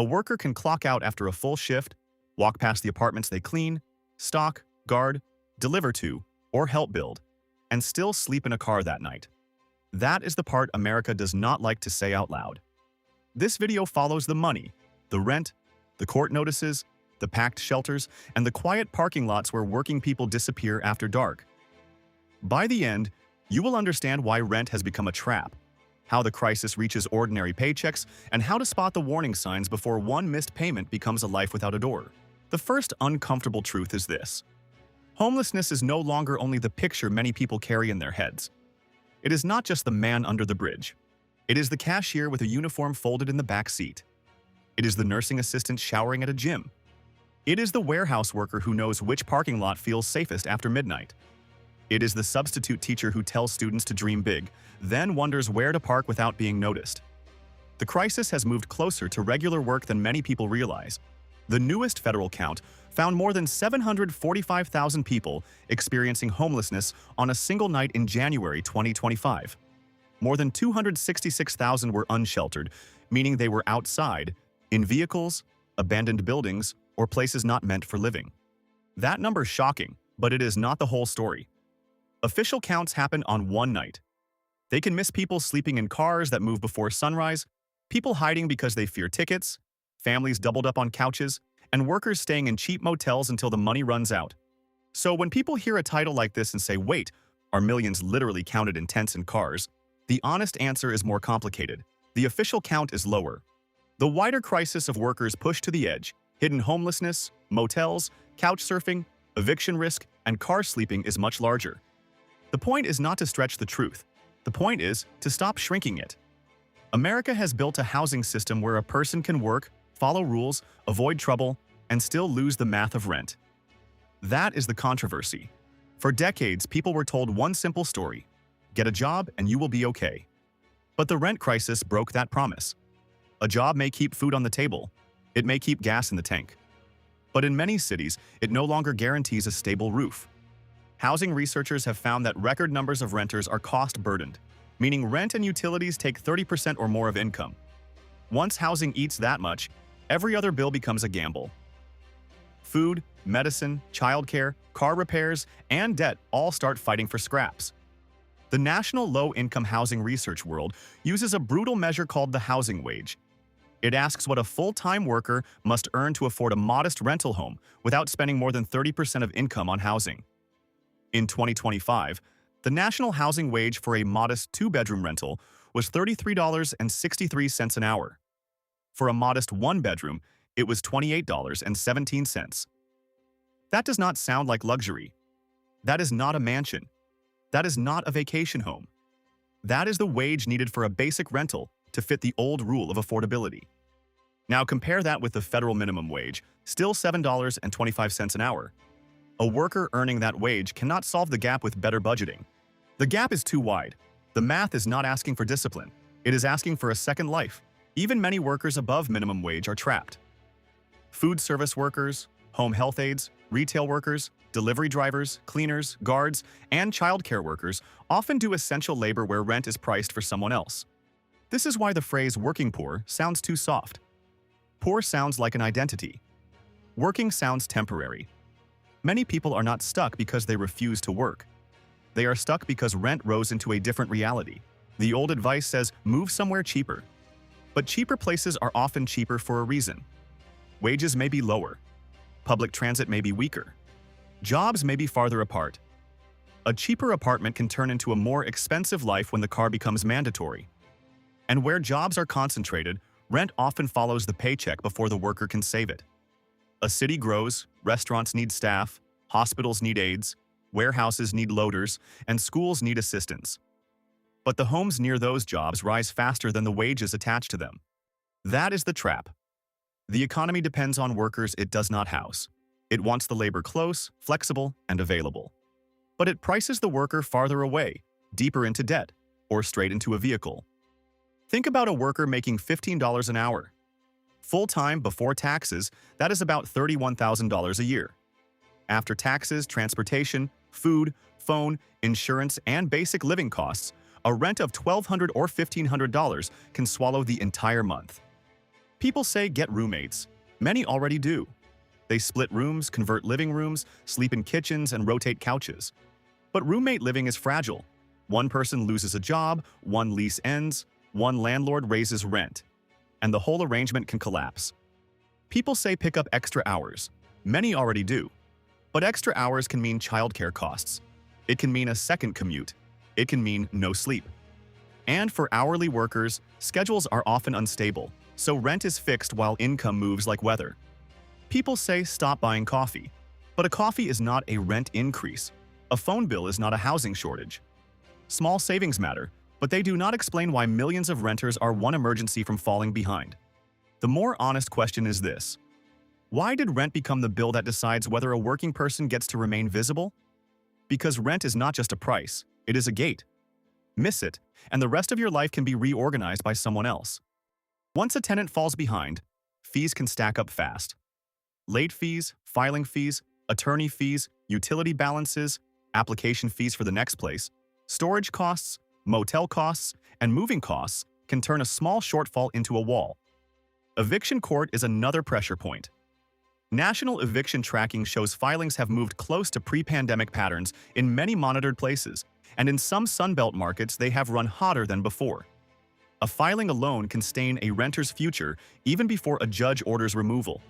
A worker can clock out after a full shift, walk past the apartments they clean, stock, guard, deliver to, or help build, and still sleep in a car that night. That is the part America does not like to say out loud. This video follows the money, the rent, the court notices, the packed shelters, and the quiet parking lots where working people disappear after dark. By the end, you will understand why rent has become a trap, how the crisis reaches ordinary paychecks, and how to spot the warning signs before one missed payment becomes a life without a door. The first uncomfortable truth is this: homelessness is no longer only the picture many people carry in their heads. It is not just the man under the bridge. It is the cashier with a uniform folded in the back seat. It is the nursing assistant showering at a gym. It is the warehouse worker who knows which parking lot feels safest after midnight. It is the substitute teacher who tells students to dream big, then wonders where to park without being noticed. The crisis has moved closer to regular work than many people realize. The newest federal count found more than 745,000 people experiencing homelessness on a single night in January 2025. More than 266,000 were unsheltered, meaning they were outside, in vehicles, abandoned buildings, or places not meant for living. That number's shocking, but it is not the whole story. Official counts happen on one night. They can miss people sleeping in cars that move before sunrise, people hiding because they fear tickets, families doubled up on couches, and workers staying in cheap motels until the money runs out. So when people hear a title like this and say, wait, are millions literally counted in tents and cars? The honest answer is more complicated. The official count is lower. The wider crisis of workers pushed to the edge, hidden homelessness, motels, couch surfing, eviction risk, and car sleeping is much larger. The point is not to stretch the truth. The point is to stop shrinking it. America has built a housing system where a person can work, follow rules, avoid trouble, and still lose the math of rent. That is the controversy. For decades, people were told one simple story: get a job and you will be okay. But the rent crisis broke that promise. A job may keep food on the table. It may keep gas in the tank. But in many cities, it no longer guarantees a stable roof. Housing researchers have found that record numbers of renters are cost-burdened, meaning rent and utilities take 30% or more of income. Once housing eats that much, every other bill becomes a gamble. Food, medicine, childcare, car repairs, and debt all start fighting for scraps. The National Low-Income Housing Research World uses a brutal measure called the housing wage. It asks what a full-time worker must earn to afford a modest rental home without spending more than 30% of income on housing. In 2025, the national housing wage for a modest two-bedroom rental was $33.63 an hour. For a modest one-bedroom, it was $28.17. That does not sound like luxury. That is not a mansion. That is not a vacation home. That is the wage needed for a basic rental to fit the old rule of affordability. Now compare that with the federal minimum wage, still $7.25 an hour. A worker earning that wage cannot solve the gap with better budgeting. The gap is too wide. The math is not asking for discipline. It is asking for a second life. Even many workers above minimum wage are trapped. Food service workers, home health aides, retail workers, delivery drivers, cleaners, guards, and childcare workers often do essential labor where rent is priced for someone else. This is why the phrase working poor sounds too soft. Poor sounds like an identity. Working sounds temporary. Many people are not stuck because they refuse to work. They are stuck because rent rose into a different reality. The old advice says, move somewhere cheaper. But cheaper places are often cheaper for a reason. Wages may be lower. Public transit may be weaker. Jobs may be farther apart. A cheaper apartment can turn into a more expensive life when the car becomes mandatory. And where jobs are concentrated, rent often follows the paycheck before the worker can save it. A city grows, restaurants need staff, hospitals need aides, warehouses need loaders, and schools need assistants. But the homes near those jobs rise faster than the wages attached to them. That is the trap. The economy depends on workers it does not house. It wants the labor close, flexible, and available. But it prices the worker farther away, deeper into debt, or straight into a vehicle. Think about a worker making $15 an hour. Full-time before taxes, that is about $31,000 a year. After taxes, transportation, food, phone, insurance, and basic living costs, a rent of $1,200 or $1,500 can swallow the entire month. People say get roommates. Many already do. They split rooms, convert living rooms, sleep in kitchens, and rotate couches. But roommate living is fragile. One person loses a job, one lease ends, one landlord raises rent, and the whole arrangement can collapse. People say pick up extra hours. Many already do. But extra hours can mean childcare costs. It can mean a second commute. It can mean no sleep. And for hourly workers, schedules are often unstable, so rent is fixed while income moves like weather. People say stop buying coffee. But a coffee is not a rent increase. A phone bill is not a housing shortage. Small savings matter, but they do not explain why millions of renters are one emergency from falling behind. The more honest question is this: why did rent become the bill that decides whether a working person gets to remain visible? Because rent is not just a price, it is a gate. Miss it, and the rest of your life can be reorganized by someone else. Once a tenant falls behind, fees can stack up fast. Late fees, filing fees, attorney fees, utility balances, application fees for the next place, storage costs, motel costs, and moving costs can turn a small shortfall into a wall. Eviction court is another pressure point. National eviction tracking shows filings have moved close to pre-pandemic patterns in many monitored places, and in some Sunbelt markets they have run hotter than before. A filing alone can stain a renter's future even before a judge orders removal.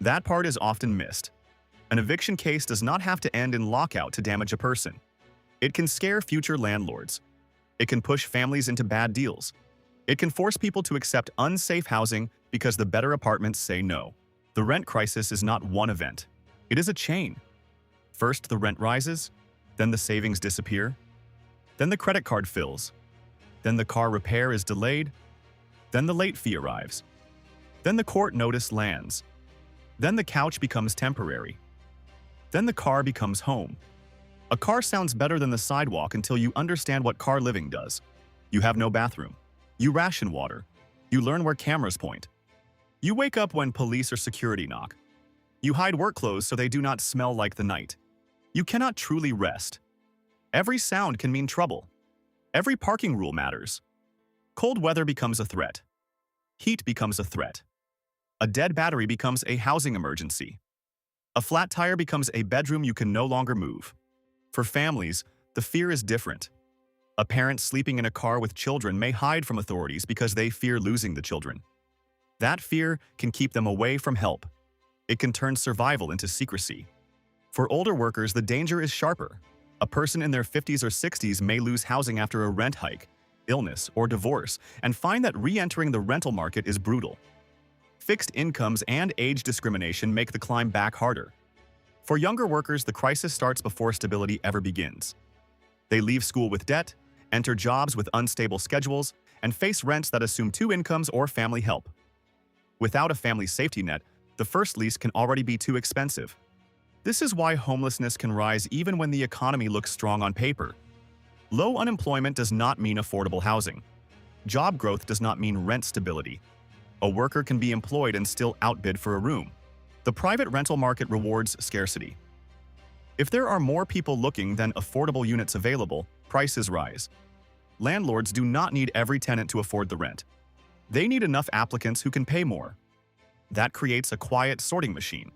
That part is often missed. An eviction case does not have to end in lockout to damage a person. It can scare future landlords. It can push families into bad deals. It can force people to accept unsafe housing because the better apartments say no. The rent crisis is not one event. It is a chain. First, the rent rises, then the savings disappear, then the credit card fills, then the car repair is delayed, then the late fee arrives, then the court notice lands, then the couch becomes temporary, then the car becomes home. A car sounds better than the sidewalk until you understand what car living does. You have no bathroom. You ration water. You learn where cameras point. You wake up when police or security knock. You hide work clothes so they do not smell like the night. You cannot truly rest. Every sound can mean trouble. Every parking rule matters. Cold weather becomes a threat. Heat becomes a threat. A dead battery becomes a housing emergency. A flat tire becomes a bedroom you can no longer move. For families, the fear is different. A parent sleeping in a car with children may hide from authorities because they fear losing the children. That fear can keep them away from help. It can turn survival into secrecy. For older workers, the danger is sharper. A person in their 50s or 60s may lose housing after a rent hike, illness, or divorce, and find that re-entering the rental market is brutal. Fixed incomes and age discrimination make the climb back harder. For younger workers, the crisis starts before stability ever begins. They leave school with debt, enter jobs with unstable schedules, and face rents that assume two incomes or family help. Without a family safety net, the first lease can already be too expensive. This is why homelessness can rise even when the economy looks strong on paper. Low unemployment does not mean affordable housing. Job growth does not mean rent stability. A worker can be employed and still outbid for a room. The private rental market rewards scarcity. If there are more people looking than affordable units available, prices rise. Landlords do not need every tenant to afford the rent. They need enough applicants who can pay more. That creates a quiet sorting machine.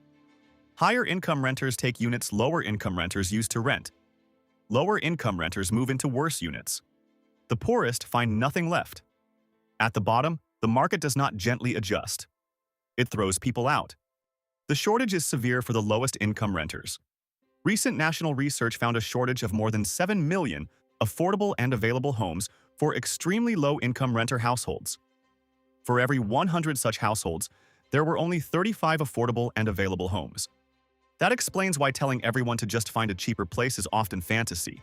Higher income renters take units lower income renters used to rent. Lower income renters move into worse units. The poorest find nothing left. At the bottom, the market does not gently adjust. It throws people out. The shortage is severe for the lowest income renters. Recent national research found a shortage of more than 7 million affordable and available homes for extremely low-income renter households. For every 100 such households, there were only 35 affordable and available homes. That explains why telling everyone to just find a cheaper place is often fantasy.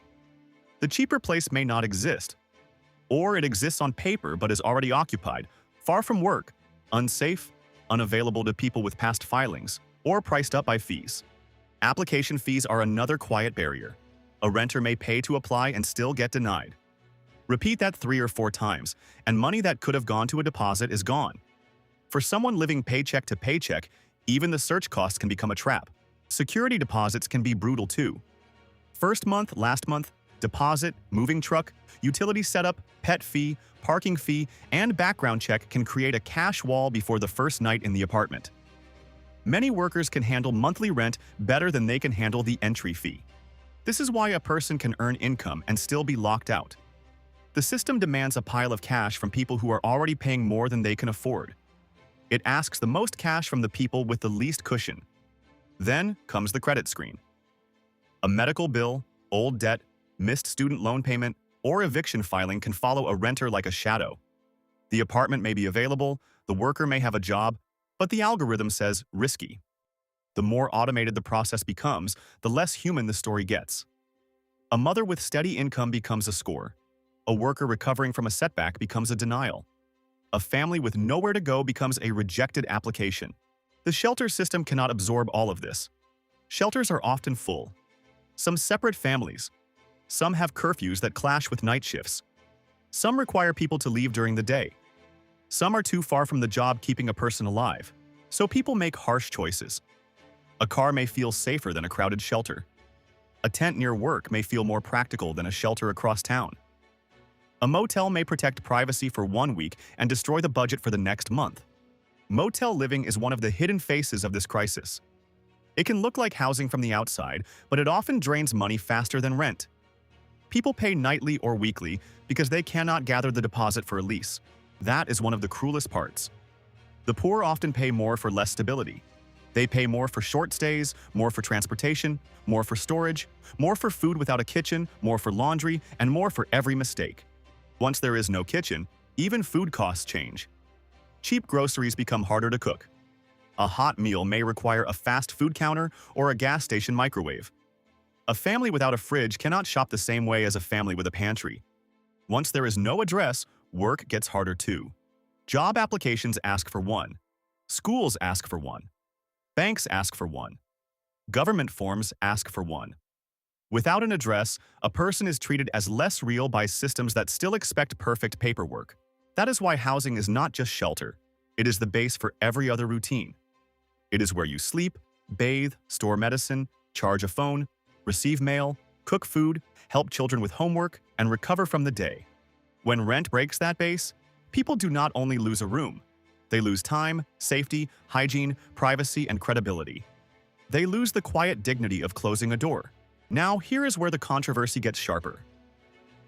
The cheaper place may not exist, or it exists on paper but is already occupied, far from work, unsafe, unavailable to people with past filings, or priced up by fees. Application fees are another quiet barrier. A renter may pay to apply and still get denied. Repeat that 3 or 4 times, and money that could have gone to a deposit is gone. For someone living paycheck to paycheck, even the search costs can become a trap. Security deposits can be brutal too. First month, last month, Deposit, moving truck, utility setup, pet fee, parking fee, and background check can create a cash wall before the first night in the apartment. Many workers can handle monthly rent better than they can handle the entry fee. This is why a person can earn income and still be locked out. The system demands a pile of cash from people who are already paying more than they can afford. It asks the most cash from the people with the least cushion. Then comes the credit screen. A medical bill, old debt, missed student loan payment, or eviction filing can follow a renter like a shadow. The apartment may be available, the worker may have a job, but the algorithm says risky. The more automated the process becomes, the less human the story gets. A mother with steady income becomes a score. A worker recovering from a setback becomes a denial. A family with nowhere to go becomes a rejected application. The shelter system cannot absorb all of this. Shelters are often full. Some separate families. Some have curfews that clash with night shifts. Some require people to leave during the day. Some are too far from the job keeping a person alive, so people make harsh choices. A car may feel safer than a crowded shelter. A tent near work may feel more practical than a shelter across town. A motel may protect privacy for 1 week and destroy the budget for the next month. Motel living is one of the hidden faces of this crisis. It can look like housing from the outside, but it often drains money faster than rent. People pay nightly or weekly because they cannot gather the deposit for a lease. That is one of the cruelest parts. The poor often pay more for less stability. They pay more for short stays, more for transportation, more for storage, more for food without a kitchen, more for laundry, and more for every mistake. Once there is no kitchen, even food costs change. Cheap groceries become harder to cook. A hot meal may require a fast food counter or a gas station microwave. A family without a fridge cannot shop the same way as a family with a pantry. Once there is no address, work gets harder too. Job applications ask for one. Schools ask for one. Banks ask for one. Government forms ask for one. Without an address, a person is treated as less real by systems that still expect perfect paperwork. That is why housing is not just shelter. It is the base for every other routine. It is where you sleep, bathe, store medicine, charge a phone, receive mail, cook food, help children with homework, and recover from the day. When rent breaks that base, people do not only lose a room. They lose time, safety, hygiene, privacy, and credibility. They lose the quiet dignity of closing a door. Now, here is where the controversy gets sharper.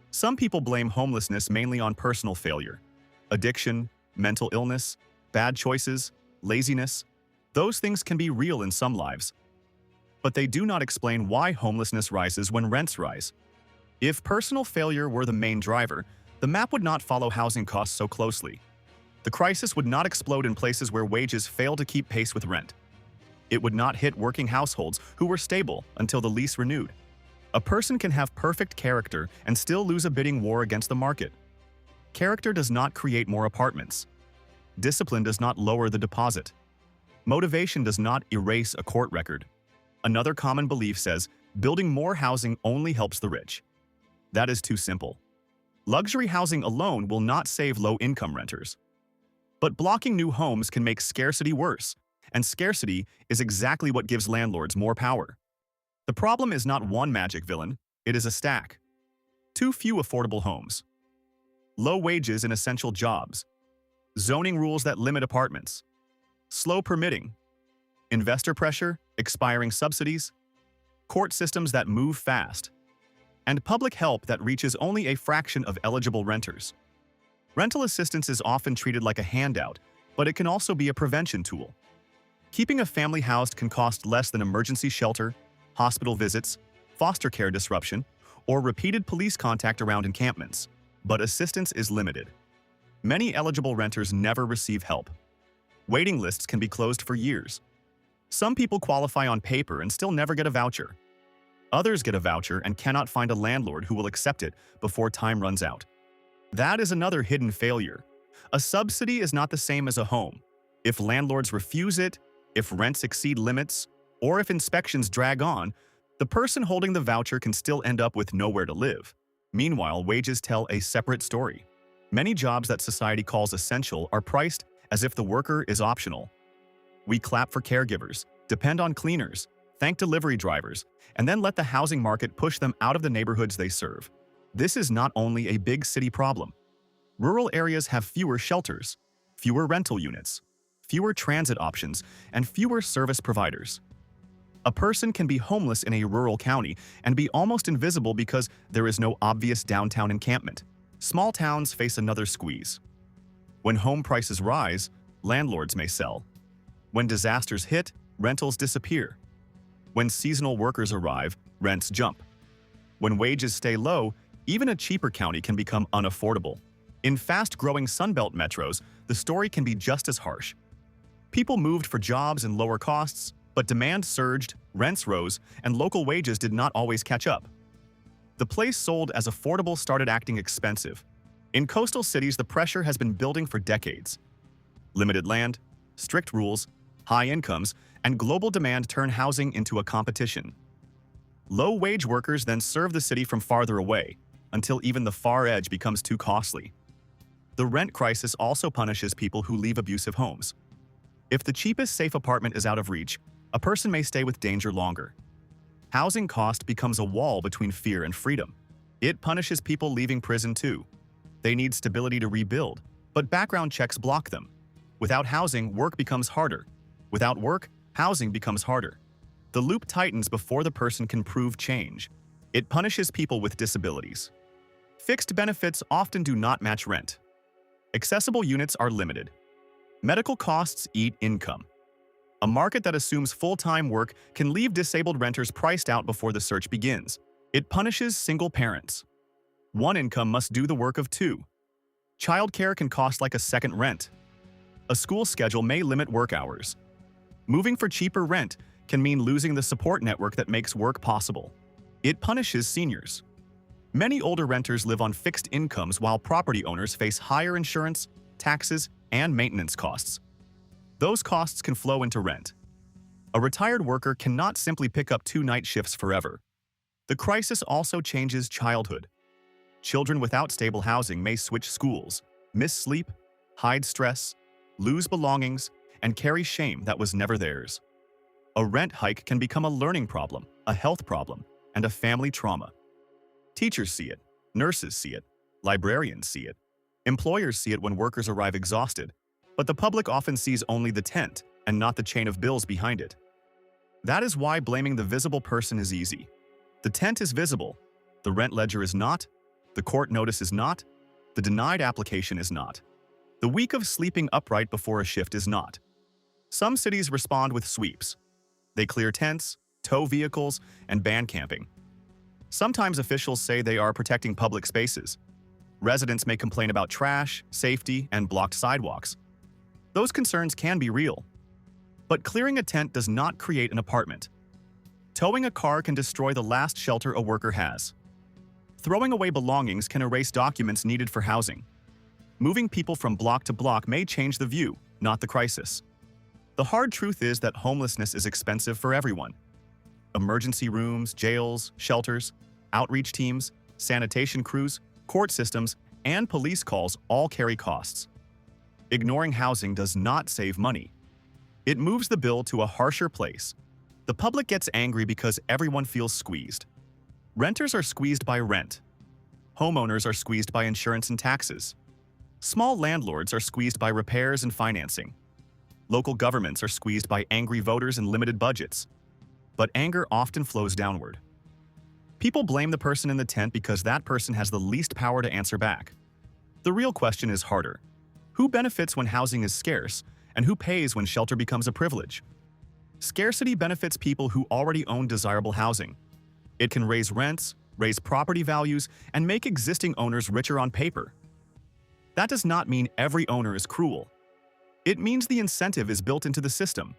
Some people blame homelessness mainly on personal failure. Addiction, mental illness, bad choices, laziness. Those things can be real in some lives. But they do not explain why homelessness rises when rents rise. If personal failure were the main driver, the map would not follow housing costs so closely. The crisis would not explode in places where wages fail to keep pace with rent. It would not hit working households who were stable until the lease renewed. A person can have perfect character and still lose a bidding war against the market. Character does not create more apartments. Discipline does not lower the deposit. Motivation does not erase a court record. Another common belief says building more housing only helps the rich. That is too simple. Luxury housing alone will not save low-income renters. But blocking new homes can make scarcity worse, and scarcity is exactly what gives landlords more power. The problem is not one magic villain, it is a stack. Too few affordable homes. Low wages in essential jobs. Zoning rules that limit apartments. Slow permitting. Investor pressure, expiring subsidies. Court systems that move fast. And public help that reaches only a fraction of eligible renters. Rental assistance is often treated like a handout, but it can also be a prevention tool. Keeping a family housed can cost less than emergency shelter, hospital visits, foster care disruption, or repeated police contact around encampments, but assistance is limited. Many eligible renters never receive help. Waiting lists can be closed for years. Some people qualify on paper and still never get a voucher. Others get a voucher and cannot find a landlord who will accept it before time runs out. That is another hidden failure. A subsidy is not the same as a home. If landlords refuse it, if rents exceed limits, or if inspections drag on, the person holding the voucher can still end up with nowhere to live. Meanwhile, wages tell a separate story. Many jobs that society calls essential are priced as if the worker is optional. We clap for caregivers, depend on cleaners, thank delivery drivers, and then let the housing market push them out of the neighborhoods they serve. This is not only a big city problem. Rural areas have fewer shelters, fewer rental units, fewer transit options, and fewer service providers. A person can be homeless in a rural county and be almost invisible because there is no obvious downtown encampment. Small towns face another squeeze. When home prices rise, landlords may sell. When disasters hit, rentals disappear. When seasonal workers arrive, rents jump. When wages stay low, even a cheaper county can become unaffordable. In fast-growing Sunbelt metros, the story can be just as harsh. People moved for jobs and lower costs, but demand surged, rents rose, and local wages did not always catch up. The place sold as affordable started acting expensive. In coastal cities, the pressure has been building for decades. Limited land, strict rules, high incomes, and global demand turn housing into a competition. Low-wage workers then serve the city from farther away, until even the far edge becomes too costly. The rent crisis also punishes people who leave abusive homes. If the cheapest safe apartment is out of reach, a person may stay with danger longer. Housing cost becomes a wall between fear and freedom. It punishes people leaving prison too. They need stability to rebuild, but background checks block them. Without housing, work becomes harder. Without work, housing becomes harder. The loop tightens before the person can prove change. It punishes people with disabilities. Fixed benefits often do not match rent. Accessible units are limited. Medical costs eat income. A market that assumes full-time work can leave disabled renters priced out before the search begins. It punishes single parents. One income must do the work of two. Childcare can cost like a second rent. A school schedule may limit work hours. Moving for cheaper rent can mean losing the support network that makes work possible. It punishes seniors. Many older renters live on fixed incomes while property owners face higher insurance, taxes, and maintenance costs. Those costs can flow into rent. A retired worker cannot simply pick up 2 night shifts forever. The crisis also changes childhood. Children without stable housing may switch schools, miss sleep, hide stress, lose belongings, and carry shame that was never theirs. A rent hike can become a learning problem, a health problem, and a family trauma. Teachers see it, nurses see it, librarians see it, employers see it when workers arrive exhausted, but the public often sees only the tent and not the chain of bills behind it. That is why blaming the visible person is easy. The tent is visible, the rent ledger is not, the court notice is not, the denied application is not. The week of sleeping upright before a shift is not. Some cities respond with sweeps. They clear tents, tow vehicles, and ban camping. Sometimes officials say they are protecting public spaces. Residents may complain about trash, safety, and blocked sidewalks. Those concerns can be real. But clearing a tent does not create an apartment. Towing a car can destroy the last shelter a worker has. Throwing away belongings can erase documents needed for housing. Moving people from block to block may change the view, not the crisis. The hard truth is that homelessness is expensive for everyone. Emergency rooms, jails, shelters, outreach teams, sanitation crews, court systems, and police calls all carry costs. Ignoring housing does not save money. It moves the bill to a harsher place. The public gets angry because everyone feels squeezed. Renters are squeezed by rent. Homeowners are squeezed by insurance and taxes. Small landlords are squeezed by repairs and financing. Local governments are squeezed by angry voters and limited budgets. But anger often flows downward. People blame the person in the tent because that person has the least power to answer back. The real question is harder. Who benefits when housing is scarce, and who pays when shelter becomes a privilege? Scarcity benefits people who already own desirable housing. It can raise rents, raise property values, and make existing owners richer on paper. That does not mean every owner is cruel. It means the incentive is built into the system.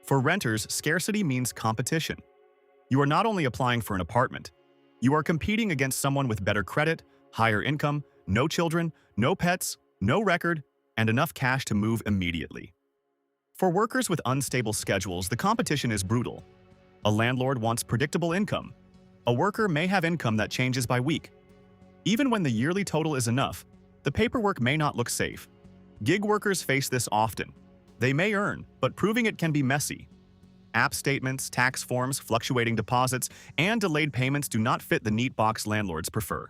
For renters, scarcity means competition. You are not only applying for an apartment, you are competing against someone with better credit, higher income, no children, no pets, no record, and enough cash to move immediately. For workers with unstable schedules, the competition is brutal. A landlord wants predictable income. A worker may have income that changes by week. Even when the yearly total is enough, the paperwork may not look safe. Gig workers face this often. They may earn, but proving it can be messy. app statements, tax forms, fluctuating deposits, and delayed payments do not fit the neat box landlords prefer.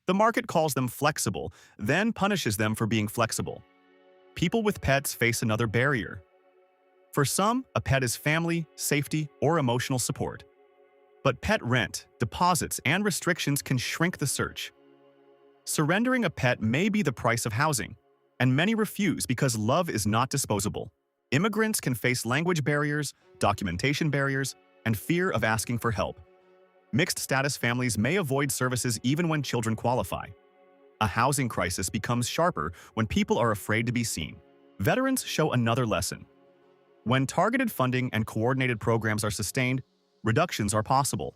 The market calls them flexible, then punishes them for being flexible. People with pets face another barrier. For some, a pet is family, safety, or emotional support. But pet rent, deposits, and restrictions can shrink the search. Surrendering a pet may be the price of housing, and many refuse because love is not disposable. Immigrants can face language barriers, documentation barriers, and fear of asking for help. Mixed-status families may avoid services even when children qualify. A housing crisis becomes sharper when people are afraid to be seen. Veterans show another lesson. When targeted funding and coordinated programs are sustained, reductions are possible.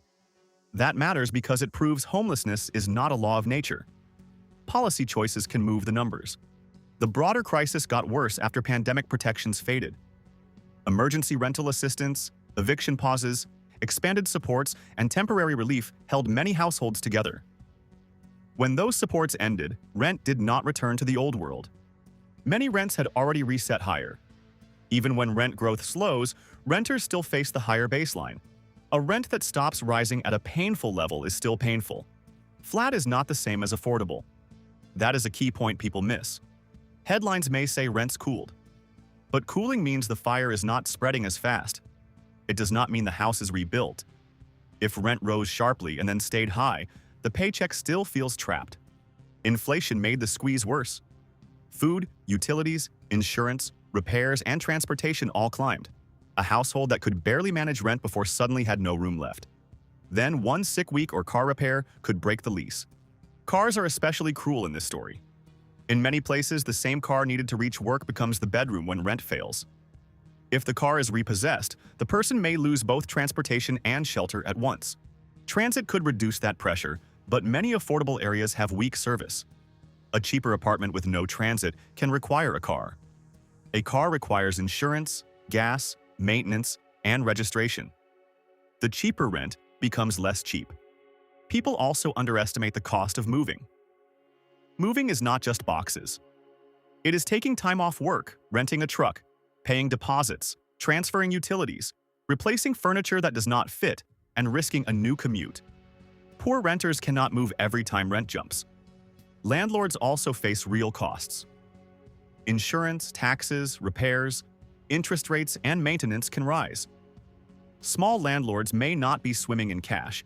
That matters because it proves homelessness is not a law of nature. Policy choices can move the numbers. The broader crisis got worse after pandemic protections faded. Emergency rental assistance, eviction pauses, expanded supports, and temporary relief held many households together. When those supports ended, rent did not return to the old world. Many rents had already reset higher. Even when rent growth slows, renters still face the higher baseline. A rent that stops rising at a painful level is still painful. Flat is not the same as affordable. That is a key point people miss. Headlines may say rent's cooled. But cooling means the fire is not spreading as fast. It does not mean the house is rebuilt. If rent rose sharply and then stayed high, the paycheck still feels trapped. Inflation made the squeeze worse. Food, utilities, insurance, repairs, and transportation all climbed. A household that could barely manage rent before suddenly had no room left. Then one sick week or car repair could break the lease. Cars are especially cruel in this story. In many places, the same car needed to reach work becomes the bedroom when rent fails. If the car is repossessed, the person may lose both transportation and shelter at once. Transit could reduce that pressure, but many affordable areas have weak service. A cheaper apartment with no transit can require a car. A car requires insurance, gas, maintenance, and registration. The cheaper rent becomes less cheap. People also underestimate the cost of moving. Moving is not just boxes. It is taking time off work, renting a truck, paying deposits, transferring utilities, replacing furniture that does not fit, and risking a new commute. Poor renters cannot move every time rent jumps. Landlords also face real costs. Insurance, taxes, repairs, interest rates, and maintenance can rise. Small landlords may not be swimming in cash,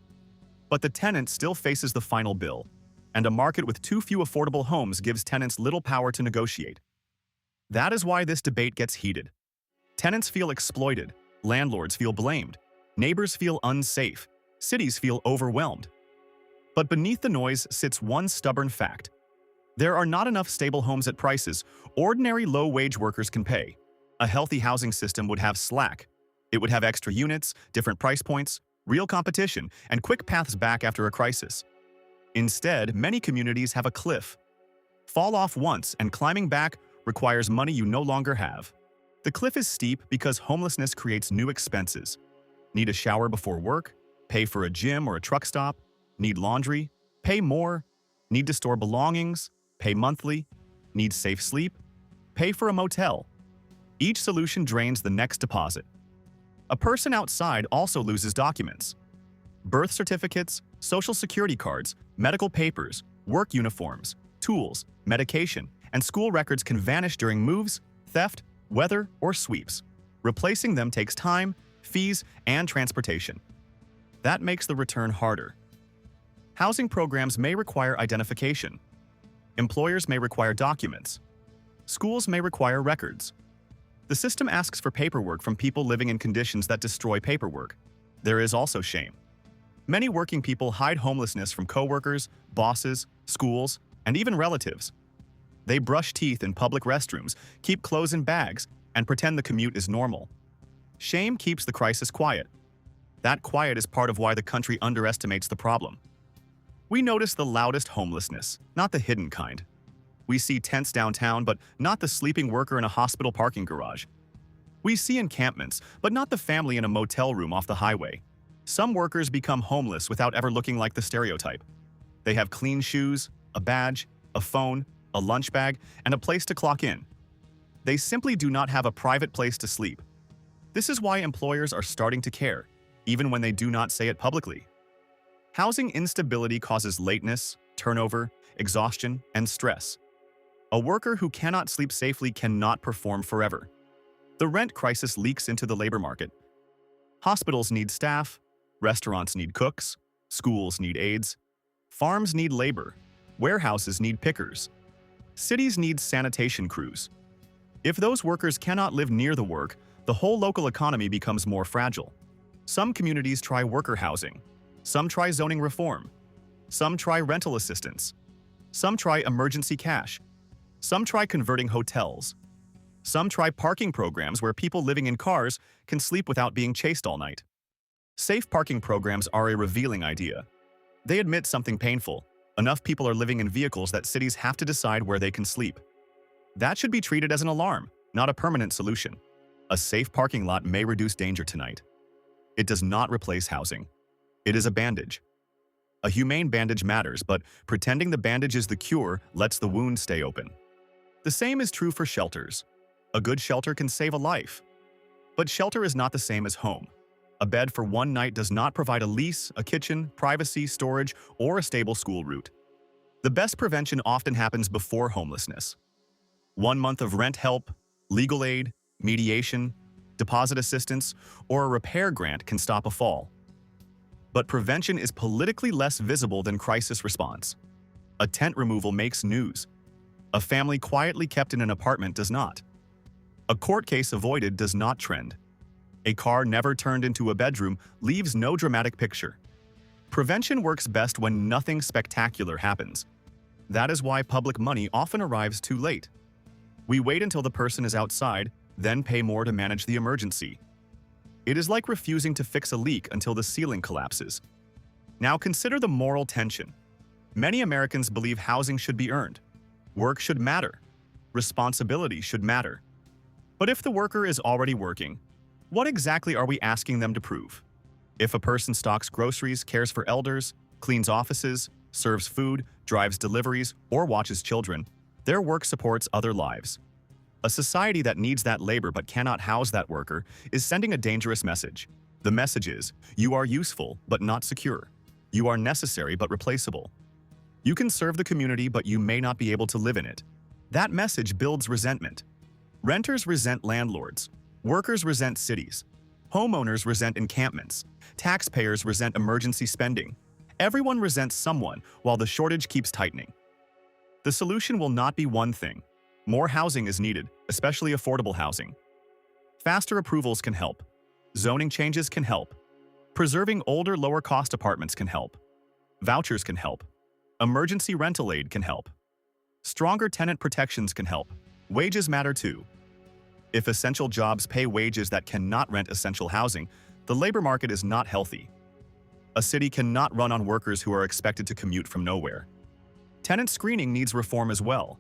but the tenant still faces the final bill, and a market with too few affordable homes gives tenants little power to negotiate. That is why this debate gets heated. Tenants feel exploited, landlords feel blamed, neighbors feel unsafe, cities feel overwhelmed. But beneath the noise sits one stubborn fact. There are not enough stable homes at prices ordinary low-wage workers can pay. A healthy housing system would have slack. It would have extra units, different price points, real competition, and quick paths back after a crisis. Instead, many communities have a cliff. Fall off once, and climbing back requires money you no longer have. The cliff is steep because homelessness creates new expenses. Need a shower before work? Pay for a gym or a truck stop? Need laundry? Pay more. Need to store belongings? Pay monthly. Need safe sleep? Pay for a motel. Each solution drains the next deposit. A person outside also loses documents. Birth certificates, social security cards, medical papers, work uniforms, tools, medication, and school records can vanish during moves, theft, weather, or sweeps. Replacing them takes time, fees, and transportation. That makes the return harder. Housing programs may require identification. Employers may require documents. Schools may require records. The system asks for paperwork from people living in conditions that destroy paperwork. There is also shame. Many working people hide homelessness from coworkers, bosses, schools, and even relatives. They brush teeth in public restrooms, keep clothes in bags, and pretend the commute is normal. Shame keeps the crisis quiet. That quiet is part of why the country underestimates the problem. We notice the loudest homelessness, not the hidden kind. We see tents downtown, but not the sleeping worker in a hospital parking garage. We see encampments, but not the family in a motel room off the highway. Some workers become homeless without ever looking like the stereotype. They have clean shoes, a badge, a phone, a lunch bag, and a place to clock in. They simply do not have a private place to sleep. This is why employers are starting to care, even when they do not say it publicly. Housing instability causes lateness, turnover, exhaustion, and stress. A worker who cannot sleep safely cannot perform forever. The rent crisis leaks into the labor market. Hospitals need staff, restaurants need cooks, schools need aides, farms need labor, warehouses need pickers, cities need sanitation crews. If those workers cannot live near the work, the whole local economy becomes more fragile. Some communities try worker housing. Some try zoning reform. Some try rental assistance. Some try emergency cash. Some try converting hotels. Some try parking programs where people living in cars can sleep without being chased all night. Safe parking programs are a revealing idea. They admit something painful. Enough people are living in vehicles that cities have to decide where they can sleep. That should be treated as an alarm, not a permanent solution. A safe parking lot may reduce danger tonight. It does not replace housing. It is a bandage. A humane bandage matters, but pretending the bandage is the cure lets the wound stay open. The same is true for shelters. A good shelter can save a life. But shelter is not the same as home. A bed for one night does not provide a lease, a kitchen, privacy, storage, or a stable school route. The best prevention often happens before homelessness. 1 month of rent help, legal aid, mediation, deposit assistance, or a repair grant can stop a fall. But prevention is politically less visible than crisis response. A tent removal makes news. A family quietly kept in an apartment does not. A court case avoided does not trend. A car never turned into a bedroom leaves no dramatic picture. Prevention works best when nothing spectacular happens. That is why public money often arrives too late. We wait until the person is outside, then pay more to manage the emergency. It is like refusing to fix a leak until the ceiling collapses. Now consider the moral tension. Many Americans believe housing should be earned. Work should matter. Responsibility should matter. But if the worker is already working, what exactly are we asking them to prove? If a person stocks groceries, cares for elders, cleans offices, serves food, drives deliveries, or watches children, their work supports other lives. A society that needs that labor but cannot house that worker is sending a dangerous message. The message is, you are useful but not secure. You are necessary but replaceable. You can serve the community but you may not be able to live in it. That message builds resentment. Renters resent landlords. Workers resent cities. Homeowners resent encampments. Taxpayers resent emergency spending. Everyone resents someone while the shortage keeps tightening. The solution will not be one thing. More housing is needed, especially affordable housing. Faster approvals can help. Zoning changes can help. Preserving older, lower-cost apartments can help. Vouchers can help. Emergency rental aid can help. Stronger tenant protections can help. Wages matter too. If essential jobs pay wages that cannot rent essential housing, the labor market is not healthy. A city cannot run on workers who are expected to commute from nowhere. Tenant screening needs reform as well.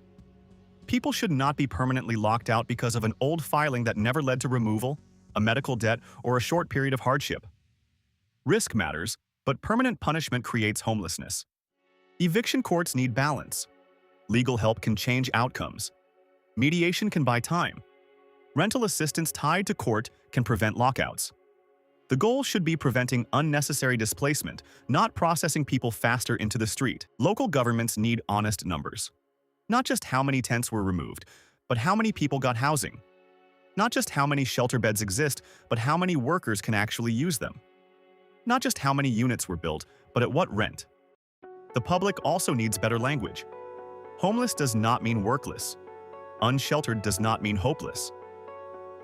People should not be permanently locked out because of an old filing that never led to removal, a medical debt, or a short period of hardship. Risk matters, but permanent punishment creates homelessness. Eviction courts need balance. Legal help can change outcomes. Mediation can buy time. Rental assistance tied to court can prevent lockouts. The goal should be preventing unnecessary displacement, not processing people faster into the street. Local governments need honest numbers. Not just how many tents were removed, but how many people got housing. Not just how many shelter beds exist, but how many workers can actually use them. Not just how many units were built, but at what rent. The public also needs better language. Homeless does not mean workless. Unsheltered does not mean hopeless.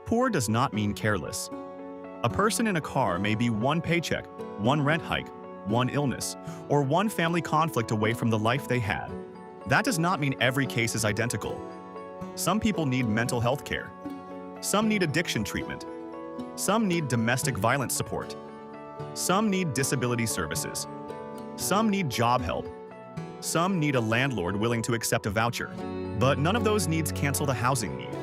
Poor does not mean careless. A person in a car may be one paycheck, one rent hike, one illness, or one family conflict away from the life they had. That does not mean every case is identical. Some people need mental health care. Some need addiction treatment. Some need domestic violence support. Some need disability services. Some need job help. Some need a landlord willing to accept a voucher. But none of those needs cancel the housing need.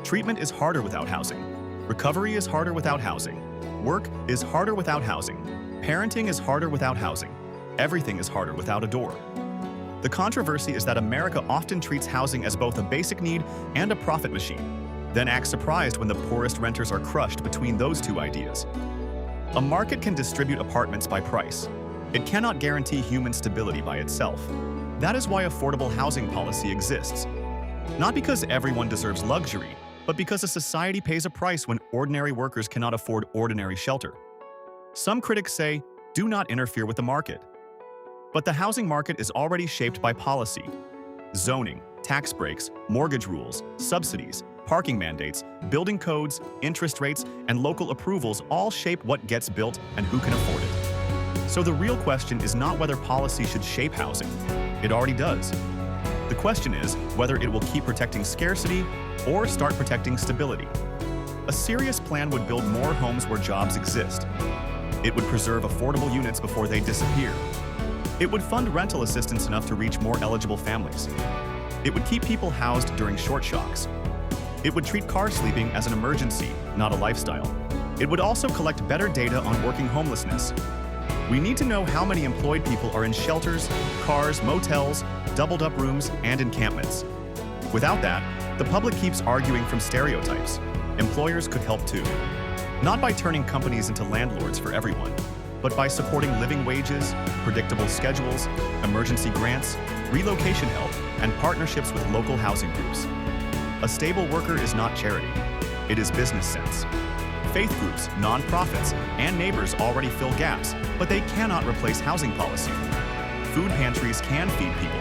Treatment is harder without housing. Recovery is harder without housing. Work is harder without housing. Parenting is harder without housing. Everything is harder without a door. The controversy is that America often treats housing as both a basic need and a profit machine. then act surprised when the poorest renters are crushed between those two ideas. A market can distribute apartments by price. It cannot guarantee human stability by itself. That is why affordable housing policy exists. Not because everyone deserves luxury, but because a society pays a price when ordinary workers cannot afford ordinary shelter. Some critics say, do not interfere with the market. But the housing market is already shaped by policy. Zoning, tax breaks, mortgage rules, subsidies, parking mandates, building codes, interest rates, and local approvals all shape what gets built and who can afford it. So the real question is not whether policy should shape housing. It already does. The question is whether it will keep protecting scarcity or start protecting stability. A serious plan would build more homes where jobs exist. It would preserve affordable units before they disappear. It would fund rental assistance enough to reach more eligible families. It would keep people housed during short shocks. It would treat car sleeping as an emergency, not a lifestyle. It would also collect better data on working homelessness. We need to know how many employed people are in shelters, cars, motels, doubled-up rooms, and encampments. Without that, the public keeps arguing from stereotypes. Employers could help too. Not by turning companies into landlords for everyone, but by supporting living wages, predictable schedules, emergency grants, relocation help, and partnerships with local housing groups. A stable worker is not charity. It is business sense. Faith groups, nonprofits, and neighbors already fill gaps, but they cannot replace housing policy. Food pantries can feed people.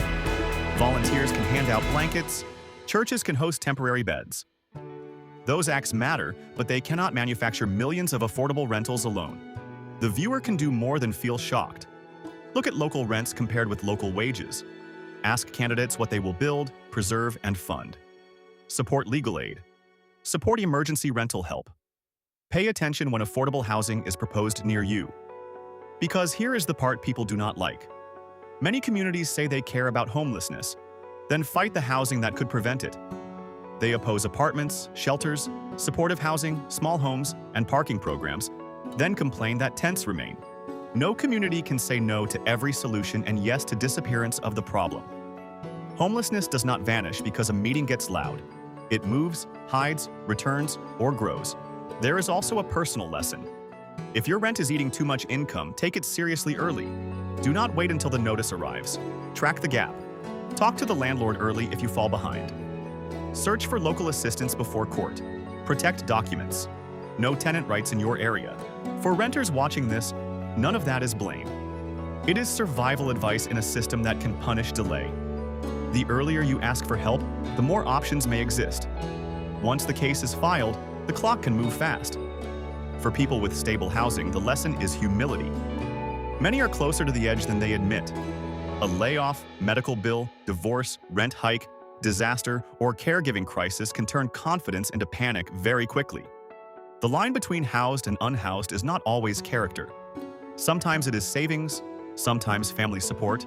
Volunteers can hand out blankets. Churches can host temporary beds. Those acts matter, but they cannot manufacture millions of affordable rentals alone. The viewer can do more than feel shocked. Look at local rents compared with local wages. Ask candidates what they will build, preserve, and fund. Support legal aid. Support emergency rental help. Pay attention when affordable housing is proposed near you. Because here is the part people do not like. Many communities say they care about homelessness, then fight the housing that could prevent it. They oppose apartments, shelters, supportive housing, small homes, and parking programs, then complain that tents remain. No community can say no to every solution and yes to disappearance of the problem. Homelessness does not vanish because a meeting gets loud. It moves, hides, returns, or grows. There is also a personal lesson. If your rent is eating too much income, take it seriously early. Do not wait until the notice arrives. Track the gap. Talk to the landlord early if you fall behind. Search for local assistance before court. Protect documents. Know tenant rights in your area. For renters watching this, none of that is blame. It is survival advice in a system that can punish delay. The earlier you ask for help, the more options may exist. Once the case is filed, the clock can move fast. For people with stable housing, the lesson is humility. Many are closer to the edge than they admit. A layoff, medical bill, divorce, rent hike, disaster, or caregiving crisis can turn confidence into panic very quickly. The line between housed and unhoused is not always character. Sometimes it is savings, sometimes family support,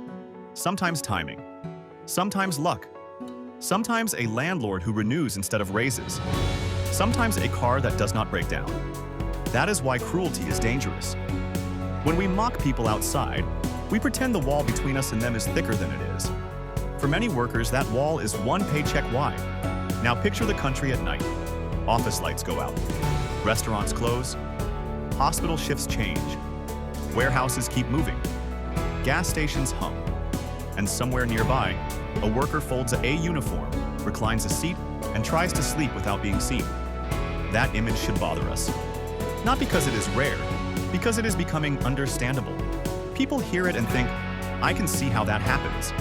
sometimes timing, sometimes luck, sometimes a landlord who renews instead of raises, sometimes a car that does not break down. That is why cruelty is dangerous. When we mock people outside, we pretend the wall between us and them is thicker than it is. For many workers, that wall is one paycheck wide. Now picture the country at night. Office lights go out. Restaurants close. Hospital shifts change. Warehouses keep moving. Gas stations hum. And somewhere nearby, a worker folds a uniform, reclines a seat, and tries to sleep without being seen. That image should bother us. Not because it is rare, because it is becoming understandable. People hear it and think, I can see how that happens.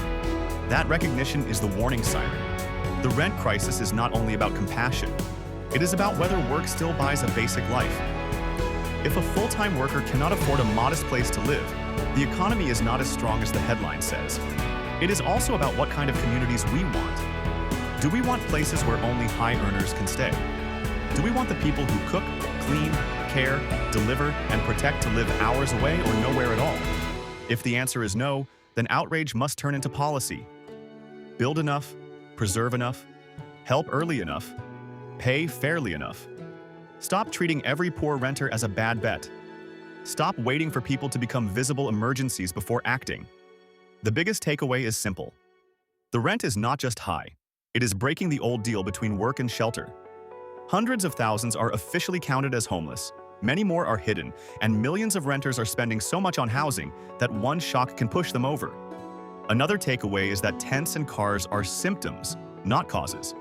That recognition is the warning siren. The rent crisis is not only about compassion. It is about whether work still buys a basic life. If a full-time worker cannot afford a modest place to live, the economy is not as strong as the headline says. It is also about what kind of communities we want. Do we want places where only high earners can stay? Do we want the people who cook, clean, care, deliver, and protect to live hours away or nowhere at all? If the answer is no, then outrage must turn into policy. Build enough, preserve enough, help early enough, pay fairly enough. Stop treating every poor renter as a bad bet. Stop waiting for people to become visible emergencies before acting. The biggest takeaway is simple. The rent is not just high. It is breaking the old deal between work and shelter. Hundreds of thousands are officially counted as homeless. Many more are hidden, and millions of renters are spending so much on housing that one shock can push them over. Another takeaway is that tents and cars are symptoms, not causes.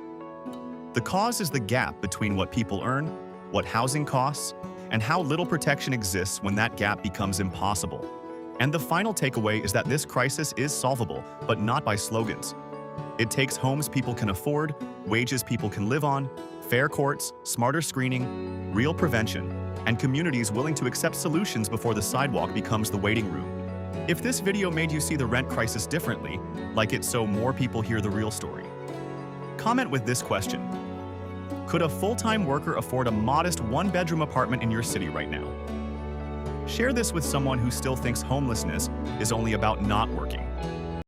The cause is the gap between what people earn, what housing costs, and how little protection exists when that gap becomes impossible. And the final takeaway is that this crisis is solvable, but not by slogans. It takes homes people can afford, wages people can live on, fair courts, smarter screening, real prevention, and communities willing to accept solutions before the sidewalk becomes the waiting room. If this video made you see the rent crisis differently, like it so more people hear the real story. Comment with this question. Could a full-time worker afford a modest one-bedroom apartment in your city right now? Share this with someone who still thinks homelessness is only about not working.